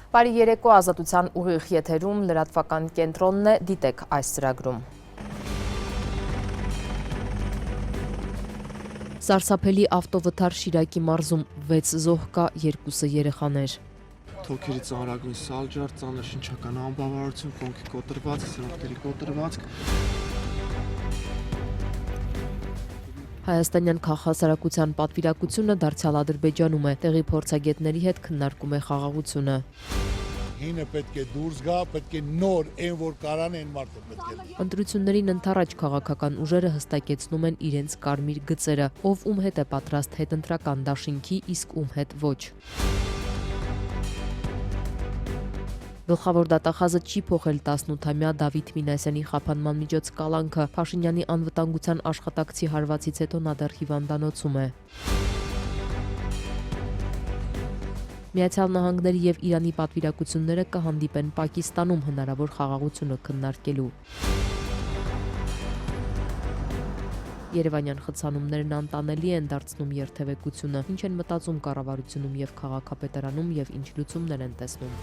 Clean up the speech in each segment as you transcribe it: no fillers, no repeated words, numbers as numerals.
Բարի երեկո, Ազատության ուղիղ եթերում լրատվական կենտրոնն է, դիտեք այս ծրագրում։ Սարսափելի ավտովթար Շիրակի մարզում 6 զոհ կա, 2-ը երեխաներ։ Թոքերի ծանրագույն սալջար, ծանր շնչական անբավարարություն, կոնքի կոտրվածք, սրտերի կոտրվածք։ Հայաստանյան քաղաքասարակության պատվիրակությունը դարձյալ Ադրբեջանում է, տեղի փորձագետների հետ քննարկում է խաղաղությունը։ Հինը պետք է դուրս գա, պետք է նոր այն որ կարան այն մարդը պետք է։ Ընտրություններին ընդառաջ քաղաքական ուժերը հստակեցնում են իրենց կարմիր գծերը, ով ում հետ է պատրաստ հետընտրական դաշինքի, իսկ ում հետ ոչ։ Գլխավոր դատախազը չի փոխել 18-ամյա Դավիթ Մինասյանի խափանման միջոց կալանքը, Փաշինյանի անվտանգության աշխատակցի հարվածից հետո նա դեռ հիվանդանոցում է։ Միացյալ Նահանգների եւ Իրանի պատվիրակությունները կհանդիպեն Պակիստանում հնարավոր խաղաղությունը քննարկելու։ Երևանյան խցանումներն անտանելի են դարձնում երթևեկությունը, ինչ են մտածում կառավարությունում եւ քաղաքապետարանում եւ ինչ լուծումներ են տեսնում։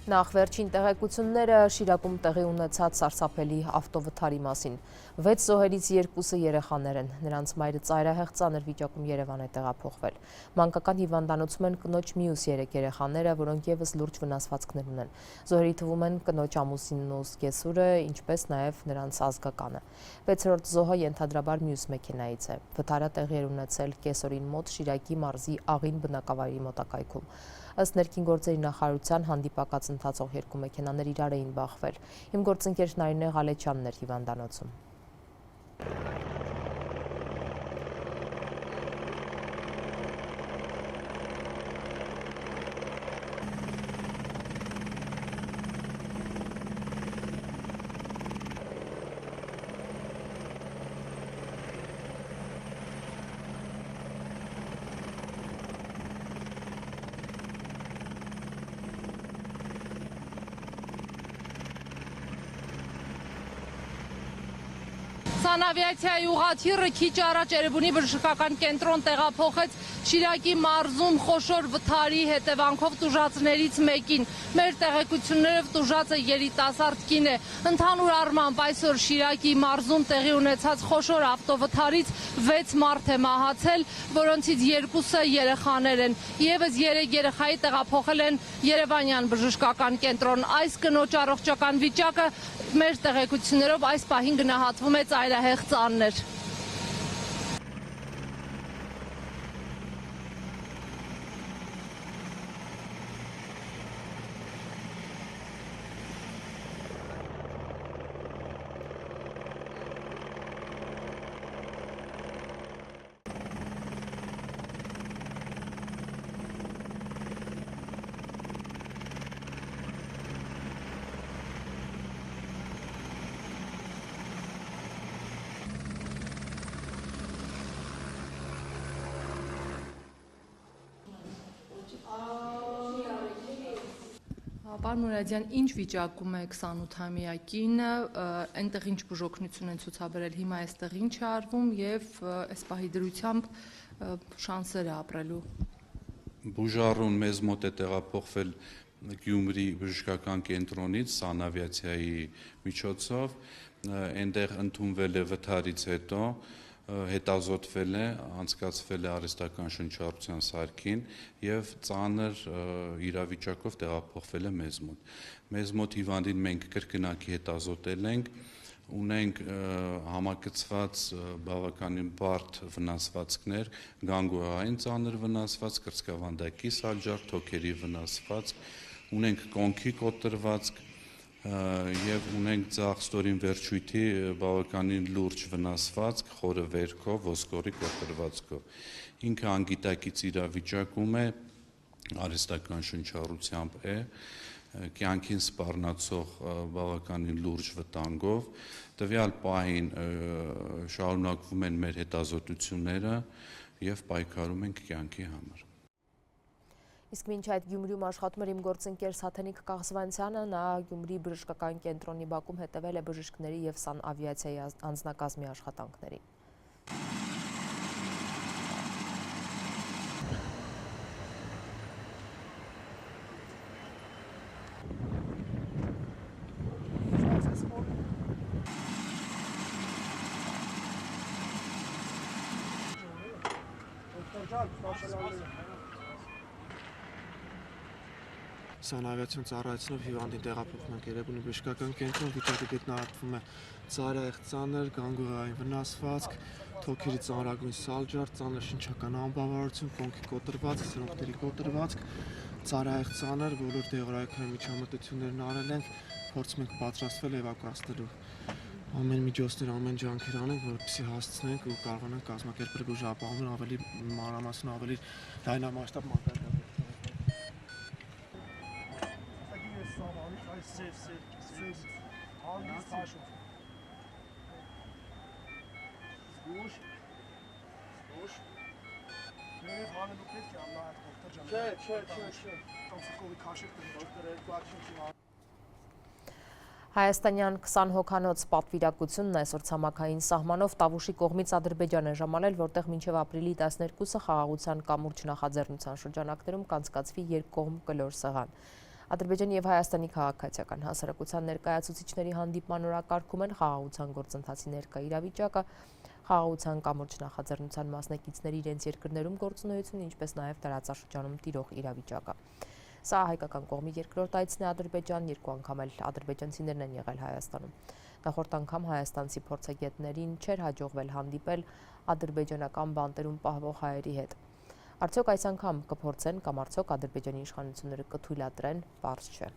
Նախ վերջին տեղեկությունները Շիրակում տեղի ունեցած սարսափելի ավտովթարի մասին։ 6 զոհերից 2-ը երեխաներ են, նրանց մայրը ծայրահեղ ծանր վիճակում Երևան է տեղափոխվել։ Մանկական հիվանդանոցում են կնոջ մյուս 3 երեխաները, որոնք եւս լուրջ վնասվածքներ ունեն։ Զոհերի թվում են կնոջ ամուսինն ու զգեսուրը, ինչպես նաեւ նրանց ազգականը։ 6-րդ զոհը ենթադրաբար մյուս մեքենայից է։ Վթարը տեղի էր ունեցել կեսօրին մոտ Շիրակի մարզի Աղին բնակավայրի մոտակայքում։ Ըստ ներքին գործերի նախարարության հանդիպակաց ընթացող 2 մեքենաներ իրար էին բախվել։ Իմ գործընկեր Նարինե Ղալեչյանն էր հիվանդանոցում։ Սանավիացիայի ուղղաթիռը քիչ առաջ Էրեբունի բժշկական կենտրոն տեղափոխեց Շիրակի մարզում խոշոր վթարի հետևանքով տուժածներից մեկին։ Մեր տեղեկություններով տուժածը երիտասարդ կին է։ Ընդհանուր առմամբ այսօր Շիրակի մարզում տեղի ունեցած խոշոր ավտովթարից 6 մարդ է մահացել, որոնցից 2-ը երեխաներ են։ Եվս 3 երեխայի տեղափոխել են Երևանյան բժշկական կենտրոն։ Այս կնոջ առողջական վիճակը մեր տեղեկություններով այս պահին գնահատվում է ծայրահեղ ծանր։ Պարոն Մուրադյան, ինչ վիճակում է 28-ամյակին, այնտեղ ինչ բուժօգնություն են ցուցաբերել, հիմա այստեղ ինչ է արվում եւ այս պահի դրությամբ շանսերը ապրելու։ Բուժառուն մեզ մոտ է տեղափոխվել Գյումրի բժշկական կենտրոնից սանավիացիայի միջոցով, այնտեղ ընդունվել է վթարից հետո, հետազոտվել է, անցկացվել է արհեստական շնչառության սարքին եւ ծանր իրավիճակով տեղափոխվել է մեզ մոտ։ Մեզ մոտ հիվանդին մենք կրկնակի հետազոտել ենք, ունենք համակցված բավականին բարդ վնասվածքներ, գանգուղային ծանր վնասվածք, կրծքավանդակի սալջար, թոքերի վնասվածք, ունենք կոնքի կոտրվածք եւ ունենք ձախ ստորին վերջույթի բավականին լուրջ վնասվածք, խորը վերքով, ոսկորի կոտրվածքով։ Ինքը անգիտակից իրավիճակում է, արհեստական շնչառությամբ է, կյանքին սպառնացող բավականին լուրջ վտանգով, տվյալ պահին շարունակվում են մեր հետազոտությունները եւ պայքարում ենք կյանքի համար։ Իսկ մինչ այդ Գյումրիում աշխատում էր իմ գործընկեր Սաթենիկ Կաղզվանցյանը, նա Գյումրի բժշկական կենտրոնի բակում հետևել է բժիշկների եւ սանավիացիայի անձնակազմի աշխատանքներին։ Սանավիացիոն ծառայությունով հիվանդին տեղափոխում ենք Երևանի բժշկական կենտրոն, վիճակը գետնարարվում է ծայրահեղ ծանր, գանգուրային վնասվածք, թոքերի ծանրագույն սալջար, ծանր շնչական անբավարարություն, կոնքի կոտրվածք, սրունքների կոտրվածք, ծայրահեղ ծանր, բոլոր դեղորայքային միջամտություններն արել ենք, փորձում ենք պատրաստվել էվակուացնելու ամեն միջոցներ, ամեն ջանքեր անենք, որպեսզի հասցնենք ու կարողանանք կազմակերպել բուժապահումն ավելի մանրամասն, ավելի լայնամասշտաբ մակարդակով։ Հայաստանյան 20 հոգանոց պատվիրակությունն այսօր ցամաքային սահմանով Տավուշի կողմից Ադրբեջան է ժամանել, որտեղ մինչև ապրիլի 12-ը խաղաղության կամուրջ նախաձեռնության շրջանակներում կանցկացվի երկկողմ կլոր սեղան։ Ադրբեջանի եւ Հայաստանի քաղաքացիական հասարակության ներկայացուցիչների հանդիպման օրակարգում են խաղաղության գործընթացի ներկա իրավիճակը, խաղաղության կամուրջ նախաձեռնության մասնակիցների իրենց երկրներում գործունեությունը, ինչպես նաեւ տարածաշրջանում տիրող իրավիճակը։ Սա հայկական կողմի երկրորդ այցն է Ադրբեջան, երկու անգամ էլ ադրբեջանցիներն են եղել Հայաստանում։ Նախորդ անգամ հայաստանցի փորձագետներին չէր հաջողվել հանդիպել ադրբեջանական բանտերում պահվող հայերի հետ։ Արդյոք այս անգամ կփորձեն կամ արդյոք Ադրբեջանի իշխանությունները կթույլատրեն, պարզ չէ։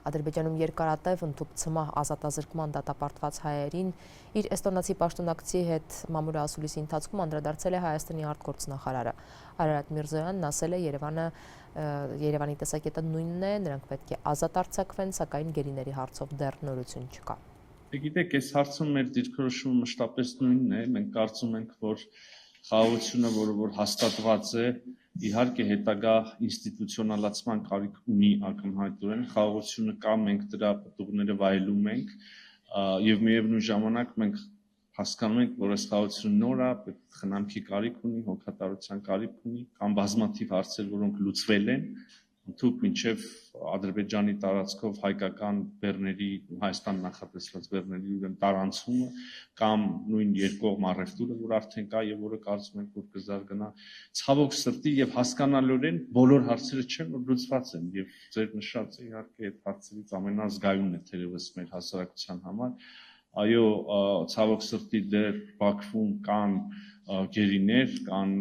Ադրբեջանում երկարատև ընդդուպցմա ազատազրկման դատապարտված հայերին իր էստոնացի պաշտոնակցի հետ մամուլի ասուլիսի ընթացքում անդրադարձել է Հայաստանի արտգործնախարարը։ Արարատ Միրզոյանն ասել է Երևանի տեսակետը նույնն է, նրանք պետք է ազատ արձակվեն, սակայն գերիների հարցով դեռ նորություն չկա։ Գիտեք, այս հարցում մեր դիրքորոշումը մշտապես նույնն է, մենք կարծում ենք, որ խաղաղությունը, որ հաստատված է, իհարկե հետագա ինստիտուցիոնալացման կարիք ունի ակնհայտորեն, խաղաղությունը կա, մենք դրա պտուղները վայելում ենք եւ միևնույն ժամանակ մենք հասկանում ենք, որ այս խաղաղությունը նոր է, խնամքի կարիք ունի, հոգատարության կարիք ունի, կամ բազմաթիվ հարցեր, որոնք լուծվել են, ընդհանուր մինչև Ադրբեջանի տարածքով հայկական բեռների, Հայաստան նախատեսված բեռների ուրեմն տարանցումը կամ նույն երկկողմ առևտուրը, որ արդեն կա եւ որը կարծում ենք, որ կզարգանա, ցավոք սրտի եւ հասկանալիորեն բոլոր հարցերը չեն, որ լուծված են եւ ձեր նշածը իհարկե այդ հարցերից ամենազգայունն է թերևս մեր հասարակության համար։ Այո, ցավոք սրտի դեռ Բաքվում կան գերիներ, կան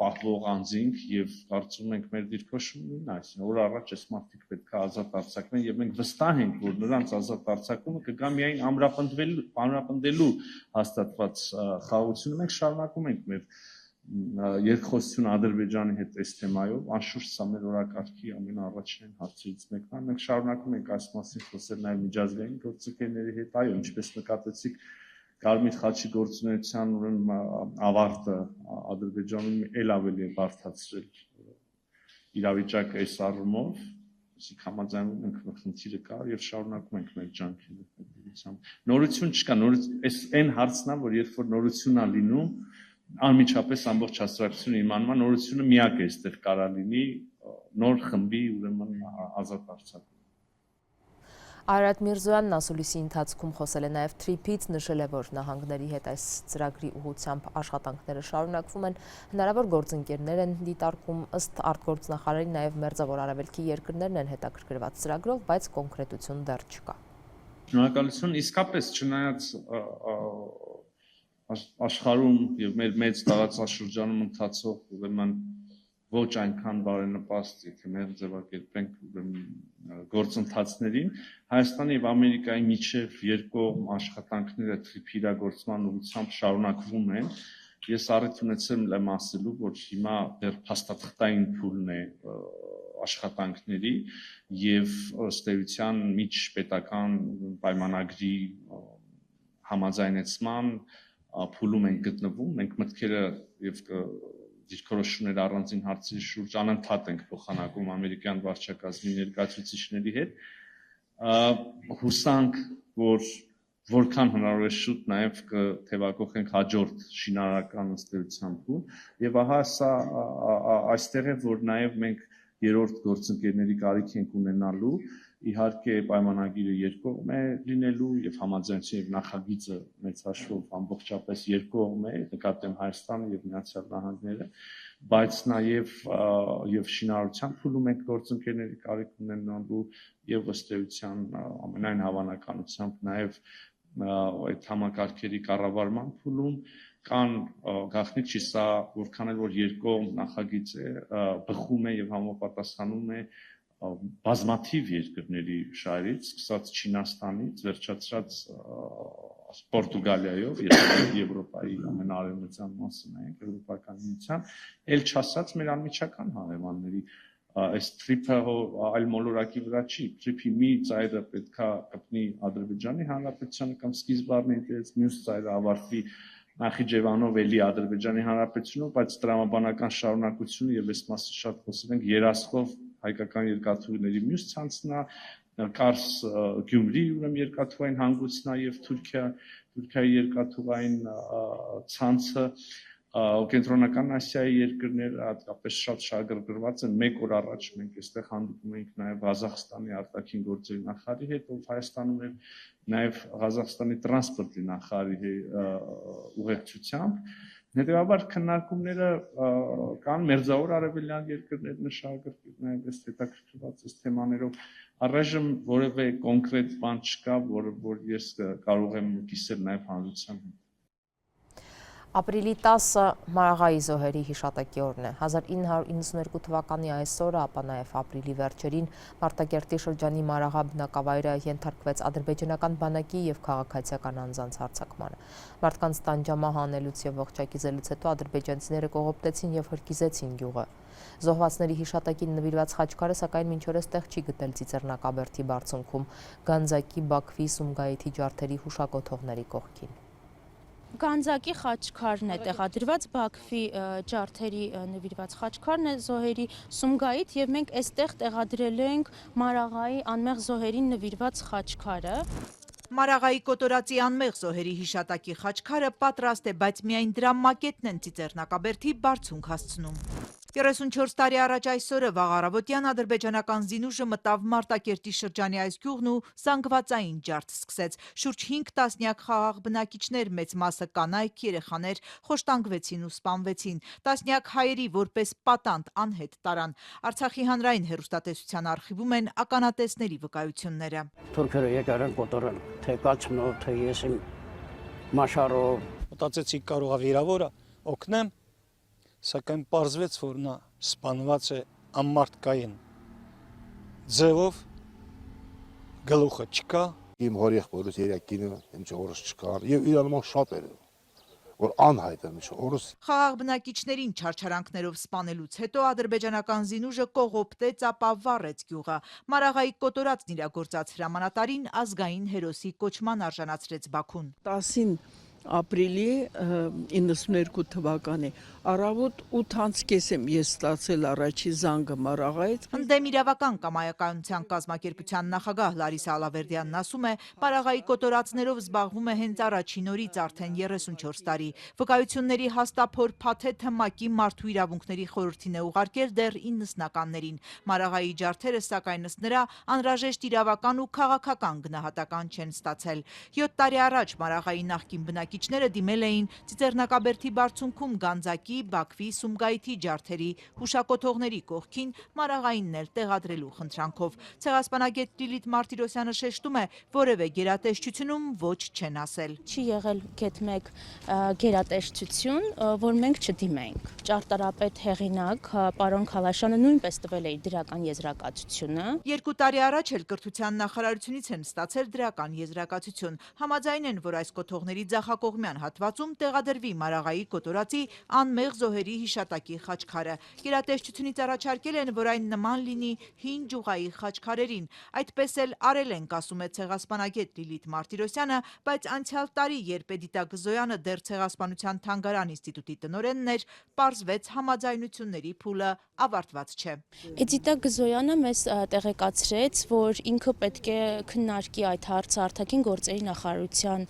պահվող անձինք եւ կարծում ենք մեր դիրքորոշումն այսինքն որ առաջ այս մարդիկ պետք է ազատ արձակվեն եւ մենք վստահ ենք, որ նրանց ազատ արձակումը կգա միայն ամրապնդելու հաստատված խաղաղությունը։ Մենք շարունակում ենք մեր երկխոսությունը Ադրբեջանի հետ այս թեմայով, անշուշտ սա մեր օրակարգի ամենաառաջին հարցերից մեկն է։ Մենք շարունակում ենք այս մասին խոսել նաեւ միջազգային գործընկերների հետ, այո, ինչպես նկատեցիք, Կարմիր խաչի գործունեության ավարտը Ադրբեջանում էլ ավելի է բարդացրել իրավիճակը այս առումով, իսկ համաձայնում ենք, որ խնդիրը կա եւ շարունակում ենք մեր ջանքերը։ Նորություն չկա, այս այն հարցն է, որ երբ որ նորություն է լինում, անմիջապես ամբողջ հասարակությունը իմանում է, նորությունը միակ է այստեղ կարա լինի նոր խմբի ուրեմն ազատ արձակում։ Արարատ Միրզոյանն ասուլիսի ընթացքում խոսել է նաև թրիփից, նշել է, որ նահանգների հետ այս ծրագրի ուղղությամբ աշխատանքները շարունակվում են, հնարավոր գործընկերներ են դիտարկում, ըստ արտգործնախարարի նաև Մերձավոր Արևելքի երկրներն են հետաքրքրված ծրագրով, բայց կոնկրետություն դեռ չկա։ Շնորհակալություն, իսկապես չնայած աշխարհում եւ մեր մեծ տարածաշրջանում ընթացող ուրեմն ոչ այնքան բարենպաստ, եթե մեր ձևակերպենք գործընթացներին, Հայաստանի եւ Ամերիկայի միջև երկկողմ աշխատանքները թրիփի իրագործման ուղղությամբ շարունակվում են։ Ես առիթ ունեցել եմ ասելու, որ հիմա դեռ փաստաթղթային փուլն է աշխատանքների եւ ըստ էության միջպետական պայմանագրի համաձայնեցման փուլում են գտնվում, մենք մտքերը եւ դիրքորոշումներ առանձին հարցերի շուրջ անընդհատ ենք փոխանակում ամերիկյան վարչակազմի ներկայացուցիչների հետ, հուսանք, որ որքան հնարավոր է շուտ նաեւ կթեւակողենք հաջորդ շինարարական ըստ էության փուլ, եւ ահա սա այստեղ է, որ նաեւ մենք երրորդ գործընկերների կարիք ենք ունենալու Իհարկե պայմանագիրը երկկողմ է լինելու եւ համաձայնություն եւ նախագիծը մեծ հաշվով ամբողջապես երկկողմ է, նկատեմ Հայաստանը եւ Միացյալ Նահանգները, բայց նաեւ շինարարության փուլում ենք գործընկերների կարիք ունենալու եւ ըստ էության ամենայն հավանականությամբ նաեւ այդ համակարգերի կառավարման փուլում կան գաղտնիք չի սա որքան էլ որ երկկողմ նախագիծ է, բխում է եւ համապատասխանում է բազմաթիվ երկրների շահերից, սկսած Չինաստանից, վերջացրած Պորտուգալիայով, Եվրոպայի ամենաարևմտյան մասն է, Եվրոպական միության, ել չասած մեր անմիջական հարևանների այս թրիփը այլ մոլորակի վրա չի, թրիփի մի ծայրը պետքա կպնի Ադրբեջանի Հանրապետությանը կամ սկիզբ առնի դից, մյուս ծայրը ավարտվի Նախիջևանով էլի Ադրբեջանի Հանրապետությունով, բայց տրամաբանական շարունակությունը եւ այս մասը շատ խոսել ենք երասխով հայկական երկաթուղիների մյուս ցանցնա, Կարս Գյումրի ուրեմն երկաթուղային հանգույցնա եւ Թուրքիայի երկաթուղային ցանցը Կենտրոնական Ասիայի երկրները հատկապես շատ շահագրգռված են։ Մեկ օր առաջ մենք այստեղ հանդիպում ենք նաեւ Ղազախստանի արտաքին գործերի նախարարի հետ, ով Հայաստանում էր, նաեւ Ղազախստանի տրանսպորտի նախարարի ուղեկցությամբ։ Հետևաբար քննարկումները կան մերձավոր արևելյան երկրներ նշանակել նաև այս հետաքրքրված այս թեմաներով առայժմ որևէ կոնկրետ բան չկա, որ ես կարող եմ կիսել նաև հանրության հետ։ Ապրիլի 10-ը Մարաղայի զոհերի հիշատակի օրն է։ 1992 թվականի այս օրը, ապա նաև ապրիլի վերջերին Մարտակերտի շրջանի Մարաղա բնակավայրը ենթարկվեց ադրբեջանական բանակի եւ քաղաքացիական անձանց հարձակմանը։ Մարդկանց տանջամահ անելուց եւ ողջակիզելուց հետո ադրբեջանցիները կողոպտեցին եւ հրկիզեցին գյուղը։ Զոհվածների հիշատակին նվիրված խաչքարը սակայն մինչ օրս տեղ չի գտել Ծիծեռնակաբերդի բարձունքում, Գանձակի, Բաքվի, Սումգայիթի ջարդերի հուշակոթողների կողքին։ Գանձակի խաչքարն է տեղադրված, Բաքվի ջարդերի նվիրված խաչքարն է զոհերի, Սումգայիթ եւ մենք այստեղ տեղադրել ենք Մարաղայի անմեղ զոհերին նվիրված խաչքարը։ Մարաղայի կոտորածի անմեղ զոհերի հիշատակի խաչքարը պատրաստ է, բայց միայն դրա մակետն են Ծիծեռնակաբերդի բարձունք հասցնում։ 34 տարի առաջ այսօրը վաղ առավոտյան ադրբեջանական զինուժը մտավ Մարտակերտի շրջանի այս գյուղն ու զանգվածային ջարդ սկսեց։ Շուրջ 5 տասնյակ խաղաղ բնակիչներ, մեծ մասը կանայք, երեխաներ խոշտանգվեցին ու սպանվեցին։ Տասնյակ հայերի որպես պատանդ անհետ տարան։ Արցախի հանրային հեռուստատեսության արխիվում են ականատեսների վկայությունները։ Թուրքերը եկան կոտորել, թե կացնով, թե ես իմ մաշարով։ Մտածեցի կարող է վիրավորը օգնեմ, սակայն պարզվեց, որ նա սպանված է անմարդկային ձևով, գլուխը չկա։ Իմ հոր եղբորս երեքինը իմ օրս չկար եւ իրար նման շատ էր, որ անհայտ է միշտ օրս։ Խաղաղ բնակիչներին չարչարանքներով սպանելուց հետո ադրբեջանական զինուժը կողոպտեց, ապա վառեց գյուղը։ Մարաղայի կոտորածն իրագործած հրամանատարին ազգային հերոսի կոչման արժանացրեց Բաքուն։ 10 ապրիլի 92 թվականի առավոտ 8:30 եմ ես ստացել առաջի զանգը Մարաղայից։ Ընդդեմ իրավական կամայականության կազմակերպության նախագահ Լարիսա Ալավերդյանն ասում է, Մարաղայի կոտորածներով զբաղվում է հենց առաջին օրից արդեն 34 տարի։ Վկայությունների հաստափոր փաթեթը ՄԱԿ-ի մարդու իրավունքների խորհրդին է ուղարկել դեռ 90-ականներին։ Մարաղայի ջարդերը սակայն ըստ նրա անհրաժեշտ իրավական ու քաղաքական գնահատական չեն ստացել։ 7 տարի առաջ Մարաղայի նախկին բնակիչները դիմել էին Ծիծեռնակաբերդի բարձունքում Գանձակի, Բաքվի, Սումգայիթի ջարդերի հուշակոթողների կողքին Մարաղայինն էլ տեղադրելու խնդրանքով։ Ցեղասպանագետ Լիլիթ Մարտիրոսյանը շեշտում է, որևէ գերատեսչությունում ոչ չեն ասել։ Չի եղել գետ-մեկ գերատեսչություն, որ մենք չդիմենք։ Ճարտարապետ հեղինակ պարոն Քալաշյանը նույնպես տվել է դրական եզրակացությունը։ 2 տարի առաջ էլ կրթության նախարարությունից են ստացել դրական եզրակացություն։ Համաձայն են, որ այս կոթողների ձախակողմյան հատվածում տեղադրվի Մարաղայի կոտորածի անմեղ զոհերի հիշատակի խաչքարը։ Գերատեսչությունից առաջարկել են, որ այն նման լինի հին ջուղայի խաչքարերին։ Այդպես էլ արել ենք, ասում է ցեղասպանագետ Լիլիթ Մարտիրոսյանը, բայց անցյալ տարի, երբ Էդիտա Գզոյանը դեռ Ցեղասպանության թանգարան ինստիտուտի տնօրենն էր, պարզվեց համաձայնությունների փուլը ավարտված չէ։ Էդիտա Գզոյանը մեզ տեղեկացրեց, որ ինքը պետք է քննարկի այդ հարցը արտաքին գործերի նախարարության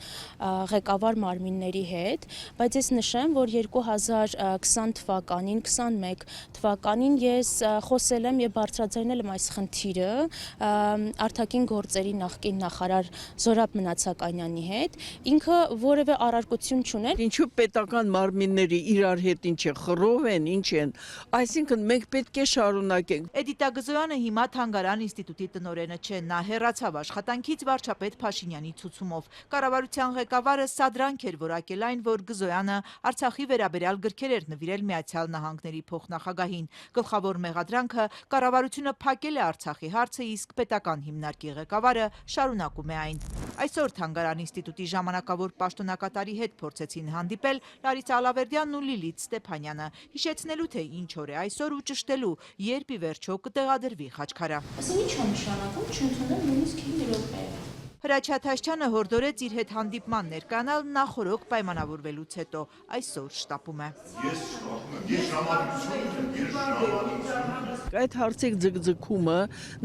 ղեկավար մարմինների հետ, բայց ես նշեմ, որ 2020 թվականին, 21 թվականին ես խոսել եմ եւ բարձրաձայնել եմ այս խնդիրը արտաքին գործերի նախկին նախարար Զորաբ Մնացականյանի հետ, ինքը որևէ առարկություն չուներ։ Ինչու պետական մարմինները իրար հետ ինչ է, խռով են, ինչ են, այսինքն մենք պետք է շարունակենք։ Էդիտա Գզոյանը հիմա Թանգարան ինստիտուտի տնօրենը չէ, նա հեռացավ աշխատանքից վարչապետ Փաշինյանի ցուցումով։ Կառավարության ղեկավարը սադրանք էր որակել այն, որ Գզոյանը Արցախի վերաբերյալ գրքեր էր նվիրել Միացյալ Նահանգների փոխնախագահին։ Գլխավոր մեղադրանքը կառավարությունը փակել է Արցախի հարցը, իսկ պետական հիմնարկի ղեկավարը շարունակում է այն։ Այսօր Թանգարան ինստիտուտի ժամանակավոր պաշտոնակատարի հետ փորձեցին հանդիպել Լարիսա Ալավերդյանն ու Լիլիթ Ստեփանյանը, հիշեցնելու թե ինչ օր է այսօր ու ճշտելու, երբ ի վերջո կտեղադրվի խաչքարը։ Ասեն ինչ է նշանակում չընդունել նույնիսկ 5 րոպե։ Հրաչյա Թաշչյանը հորդորեց իր հետ հանդիպման ներկանալ նախորոք պայմանավորվելուց հետո, այսօր շտապում է։ Այդ հարցի ձգձգումը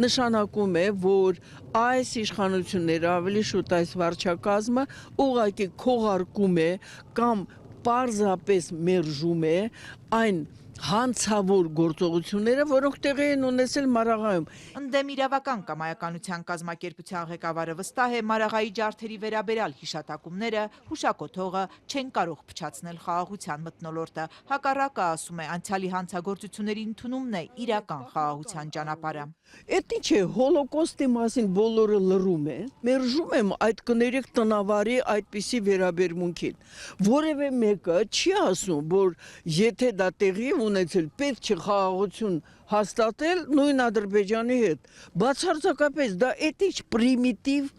նշանակում է, որ այս իշխանությունները ավելի շուտ այս վարչակազմը ուղղակի քողարկում է կամ պարզապես մերժում է այն հանցավոր գործողությունները, որոնք տեղի են ունեցել Մարաղայում։ Ընդդեմ իրավական կամայականության կազմակերպության ղեկավարը վստահ է Մարաղայի ջարդերի վերաբերյալ հիշատակումները հուշակոթողը չեն կարող փչացնել խաղաղության մթնոլորտը։ Հակառակը, ասում է, անցյալի հանցագործությունների ընդունումն է իրական խաղաղության ճանապարհը։ Էդ ինչ է, հոլոկոստի մասին բոլորը լռում են, մերժում եմ այդ կներեք տնավարի այդպիսի վերաբերմունքին։ Որևէ մեկը չի ասում, որ եթե դա տեղի ունեցել, պետք չէ խաղաղություն հաստատել նույն Ադրբեջանի հետ։ Բացարձակապես դա էդ ինչ պրիմիտիվ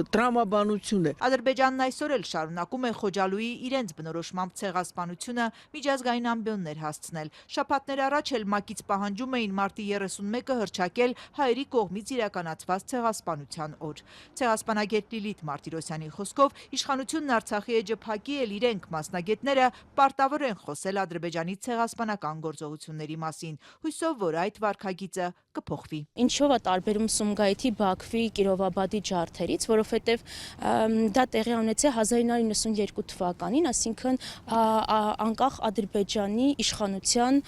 տրամաբանություն է։ Ադրբեջանն այսօր էլ շարունակում է Խոջալույի իրենց բնորոշմամբ ցեղասպանությունը միջազգային ամբիոններ հասցնել։ Շաբաթներ առաջ էլ ՄԱԿ-ից պահանջում էին մարտի 31-ը հռչակել հայերի կողմից իրականացված ցեղասպանության օր։ Ցեղասպանագետ Լիլիթ Մարտիրոսյանի խոսքով իշխանությունն Արցախի էջը փակի էլ իրենք մասնագետները պարտավոր են խոսել Ադրբեջանի ցեղասպանական գործողությունների մասին, հույսով, որ այդ վարքագիծը կփոխվի։ Ինչով է տարբերում Սումգայիթի, Բաքվի, Կիրովաբադի ջարդերից, որովհետև դա տեղի ունեցել 1992 թվականին, այսինքն անկախ Ադրբեջանի իշխանության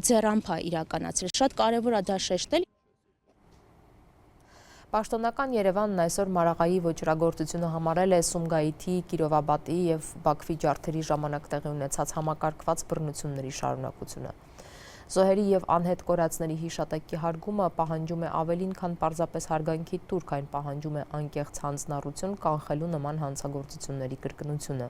ձեռամբ է իրականացրել։ Շատ կարևոր է դա շեշտել։ Պաշտոնական Երևանն այսօր Մարաղայի ոճրագործությունը համարել է Սումգայիթի, Կիրովաբադի և Բաքվի ջարդերի ժամանակ տեղի ունեցած համակարգված բռնությունների շարունակությունը։ Զոհերի և անհետ կորածների հիշատակի հարգումը պահանջում է ավելին, քան պարզապես հարգանքի տուրք, այն պահանջում է անկեղծ հանձնառություն կանխելու նման հանցագործությունների կրկնությունը։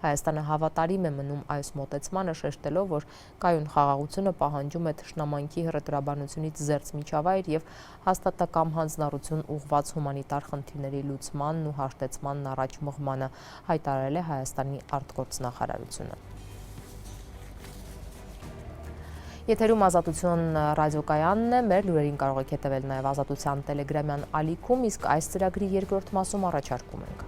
Հայաստանը հավատարիմ է մնում այս մոտեցմանը, շեշտելով, որ կայուն խաղաղությունը պահանջում է թշնամանքի հռետորաբանությունից զերծ միջավայր և հաստատակամ հանձնառություն ուղղված հումանիտար խնդիրների լուծմանն ու հաշտեցմանն առաջ մղմանը, հայտարարել է Հայաստանի արտգործնախարարությունը։ Եթերում Ազատություն ռադիոկայանն է, մեր լուրերին կարող եք հետևել նաև Ազատության տելեգրամյան ալիքում, իսկ այս ծրագրի երկրորդ մասում առաջարկում ենք։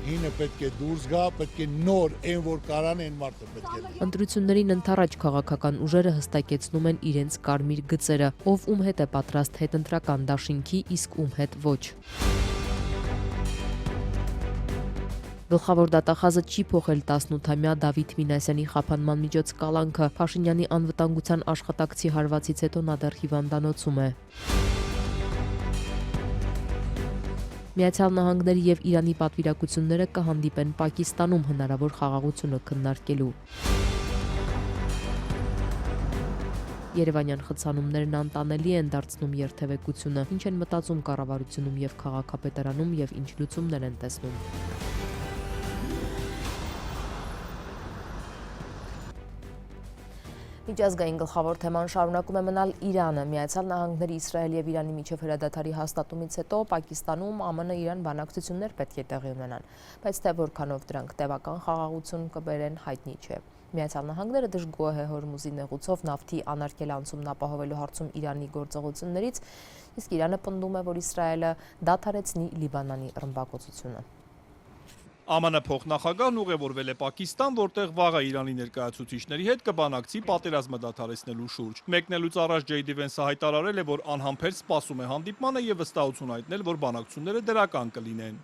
Հինը պետք է դուրս գա, պետք է նոր այն որ կարան այն մարդը պետք է։ Ընտրություններին ընդառաջ քաղաքական ուժերը հստակեցնում են իրենց կարմիր գծերը, ով ում հետ է պատրաստ հետընտրական դաշինքի, իսկ ում հետ ոչ։ Գլխավոր դատախազը չի փոխել 18-ամյա Դավիթ Մինասյանի խափանման միջոց կալանքը, Փաշինյանի անվտանգության աշխատակցի հարվածից հետո նա դեռ հիվանդանոցում է։ Միացյալ Նահանգների և Իրանի պատվիրակությունները կհանդիպեն Պակիստանում հնարավոր խաղաղությունը քննարկելու։ Երևանյան խցանումներն անտանելի են դարձնում երթևեկությունը, ինչ են մտածում կառավարությունում և քաղաքապետարանում և ինչ լուծումներ են տեսնում։ Միջազգային գլխավոր թեման շարունակում է մնալ Իրանը։ Միացյալ Նահանգների, Իսրայելի և Իրանի միջև հրադադարի հաստատումից հետո Պակիստանում ԱՄՆ-Իրան բանակցություններ պետք է տեղի ունենան, բայց թե որքանով դրանք տևական խաղաղություն կբերեն, հայտնի չէ։ Միացյալ Նահանգները դժգոհ է Հորմուզի նեղուցով նավթի անարգել անցումն ապահովելու հարցում Իրանի գործողություններից, իսկ Իրանը պնդում է, որ Իսրայելը դադարեցնի Լիբանանի ռմբակոծությունը։ ԱՄՆ փոխնախագահն ուղևորվել է Պակիստան, որտեղ վաղը Իրանի ներկայացուցիչների հետ կբանակցի պատերազմը դադարեցնելու շուրջ։ Մեկնելուց առաջ Ջեյդի Վենսը հայտարարել է, որ անհամբեր սպասում է հանդիպմանը եւ վստահություն հայտնել, որ բանակցությունները դրական կլինեն։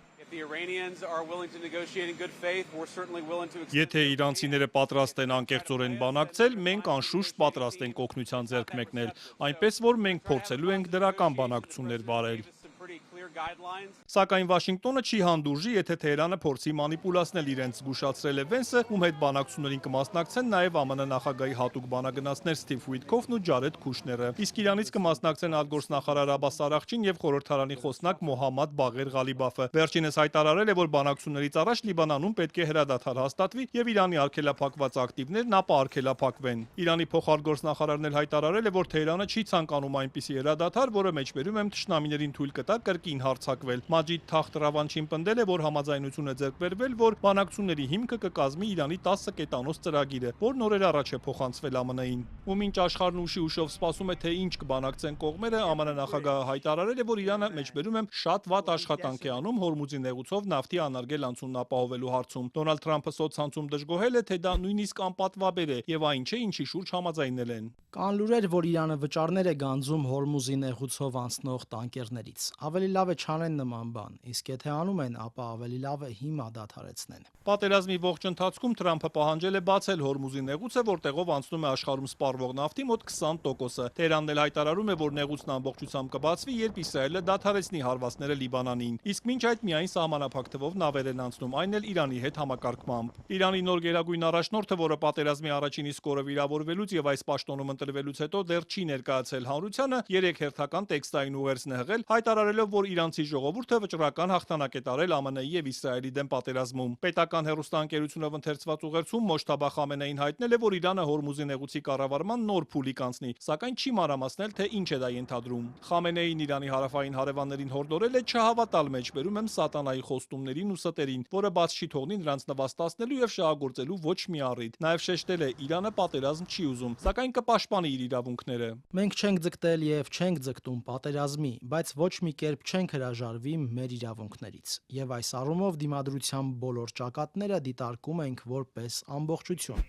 Եթե իրանցիները պատրաստ են անկեղծորեն բանակցել, մենք անշուշտ պատրաստ ենք օգնության ձեռք մեկնել, այնպես որ մենք փորձելու ենք դրական բանակցություններ վարել։ Սակայն Վաշինգտոնը չի հանդուրժի, եթե Թեհրանը փորձի մանիպուլացնել իրենց, զգուշացրել է Վենսը, ում հետ բանակցություններին կմասնակցեն նաև ԱՄՆ նախագահի հատուկ բանագնացներ Սթիվ Ուիթքոֆն ու Ջարեդ Քուշները։ Իսկ Իրանից կմասնակցեն արտգործնախարար Աբբաս Արաղչին եւ խորհրդարանի խոսնակ Մոհամմադ Բաղեր Ղալիբաֆը։ Վերջինս հայտարարել է, որ բանակցություններից առաջ Լիբանանում պետք է հրադադար հաստատվի եւ Իրանի արգելափակված ակտիվներն ապա արգելափակվեն։ Իրանի փոխարտգործնախարարն էլ հայտարարել է, որ Թեհրանը չի ցանկանում այնպիսի հրադադար, որը մեջբերում է թշնամիներին թույլ կտա կրկին հարձակվել։ Մաջիդ Թախտ Ռավանչին պնդել է, որ համաձայնություն է ձեռք բերվել, որ բանակցությունների հիմքը կկազմի Իրանի 10 կետանոց ծրագիրը, որն օրեր առաջ է փոխանցվել ԱՄՆ-ին։ Ու մինչ աշխարհն ուշի ուշով սպասում է, թե ինչ կբանակցեն կողմերը, ԱՄՆ նախագահը հայտարարել է, որ Իրանը մեջբերում է շատ վատ աշխատանք է անում Հորմուզի նեղուցով նավթի անարգել անցումն ապահովելու հարցում։ Դոնալդ Թրամփը սոցցանցում դժգոհել է, թե դա նույնիսկ անպատվաբեր է եւ այն չէ, ինչի շուրջ համաձայնել են։ Կան լուրեր, որ Իրանը վճարներ է գանձում Հորմուզի նեղուցով անցնող տանկերներից։ Ավելի լավ է չանեն նման բան, իսկ եթե անում են, ապա ավելի լավ է հիմա դադարեցնեն։ Պատերազմի ողջ ընթացքում Թրամփը պահանջել է բացել Հորմուզի նեղուցը, որտեղով անցնում է աշխարհում սպառվող նավթի մոտ 20%-ը։ Թեհրանն էլ հայտարարում է, որ նեղուցն ամբողջությամբ կբացվի, երբ Իսրայելը դադարեցնի հարվածները Լիբանանին։ Իսկ մինչ այդ միայն սահմանափակ թվով նավեր են անցնում, այն էլ Իրանի հետ համակարգմամբ։ Իրանի նոր գերագույն առաջնորդը, որը պատերազմի առաջին իսկ օրը վիրավորվելուց եւ այս պաշտոնում ընտրվելուց հետո դեռ չի ներկայացել հանրությանը, 3 հերթական տեքստային ուղերձ հղել, հայտարարելով, որ իրանցի ժողովուրդը վճռական հաղթանակ է տարել ԱՄՆ-ի եւ Իսրայելի դեմ պատերազմում։ Պետական հեռուստաընկերությունով ընթերցված ուղերձում Մոջթաբա Խամենեին հայտնել է, որ Իրանը Հորմուզի նեղուցի կառավարման նոր փուլի կանցնի, սակայն չի մանրամասնել, թե ինչ է դա ենթադրում։ Խամենեին Իրանի հարավային հարևաններին հորդորել է չհավատալ մեջբերում եմ սատանայի խոստումներին ու ստերին, որը բաց չի թողնի նրանց նվաստացնելու եւ շահագործելու ոչ մի առիթ։ Նաեւ շեշտել է, Իրանը պատերազմ չի ուզում, սակայն կպաշտպանի իր իրավունքները։ Մենք չենք ձգտել եւ չենք ձգտում պատերազմի, բայց ոչ մի կերպ չենք հրաժարվի մեր իրավունքներից։ Եվ այս առումով դիմադրության բոլոր ճակատները դիտարկում ենք որպես ամբողջություն։